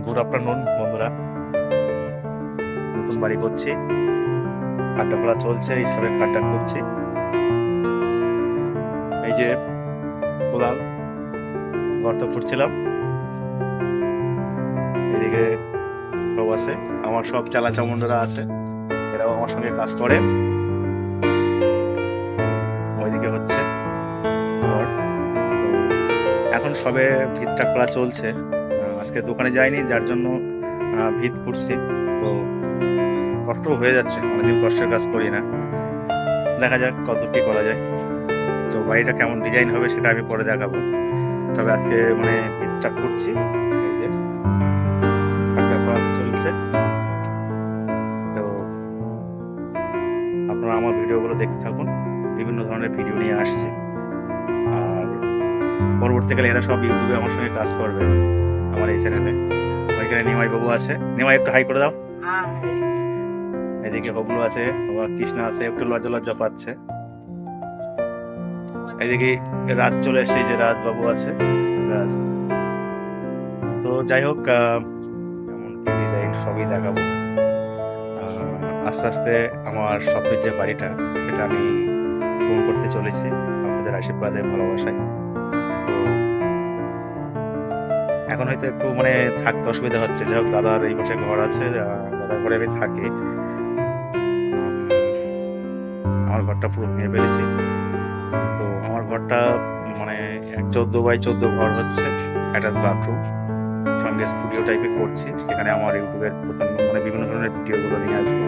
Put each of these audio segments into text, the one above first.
Good afternoon বন্ধুরা। নতুন বাড়ি করছি, খাড্ডা খোলা চলছে, হিসাবে খাড্ডা করছি। এই যে কোদাল গর্ত করছিলাম, এদিকে সব আছে, আমার সব চালা চামুন্ডারা আছে, এরাও আমার সঙ্গে কাজ করে। ওইদিকে হচ্ছে ঘর, তো এখন সবে ভিতটা খোলা চলছে। আজকে দোকানে যাইনি, যার জন্য ভিত করছি। তো কষ্ট হয়ে যাচ্ছে, অনেকদিন কষ্টের কাজ করি না, দেখা যাক কত কি করা যায়। তো বাড়িটা কেমন ডিজাইন হবে সেটা আমি পরে দেখাবো, তবে আজকে মানে ভিতটা করছি। এই যে একটা ঘর চলছে, তো আপনারা আমার ভিডিওগুলো দেখতে থাকুন, বিভিন্ন ধরনের ভিডিও নিয়ে আসছি। আর পরবর্তীকালে এরা সব ইউটিউবে আমার সঙ্গে কাজ করবে আমার এই চ্যানেলে। ওইখানে নিমাই বাবু আছে, নিমাই একটু হাই করে দাও। এদিকে হবলু আছে, আবার কৃষ্ণা আছে, একটু লজ্জা লজ্জা পাচ্ছে। এদিকে রাজ চলে এসছে, যে রাজ বাবু আছে, রাজ। তো যাই হোক, এমন কি ডিজাইন সবই দেখাবো। আস্তে আস্তে আমার স্বপ্নের যে বাড়িটা, এটা আমি পূরণ করতে চলেছি আপনাদের আশীর্বাদে, ভালোবাসায়। তো এখন হয়তো একটু মানে থাকতে অসুবিধা হচ্ছে, যাই হোক দাদার এই পাশে ঘর আছে, দাদার ঘরে আমি থাকি। আমার ঘরটা পুরো ভেঙে ফেলেছি। তো আমার ঘরটা মানে 14x14 ঘর হচ্ছে, অ্যাটাচ বাথরুম, সঙ্গে স্টুডিও টাইপের করছি, সেখানে আমার ইউটিউবের মানে বিভিন্ন ধরনের ভিডিওগুলো নিয়ে আসবো।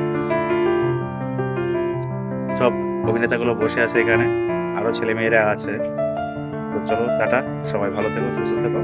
সব অভিনেতাগুলো বসে আছে এখানে, আরো ছেলে মেয়েরা আছে। তো চলো টাটা, সবাই ভালো থেকো, সুস্থ থেকো।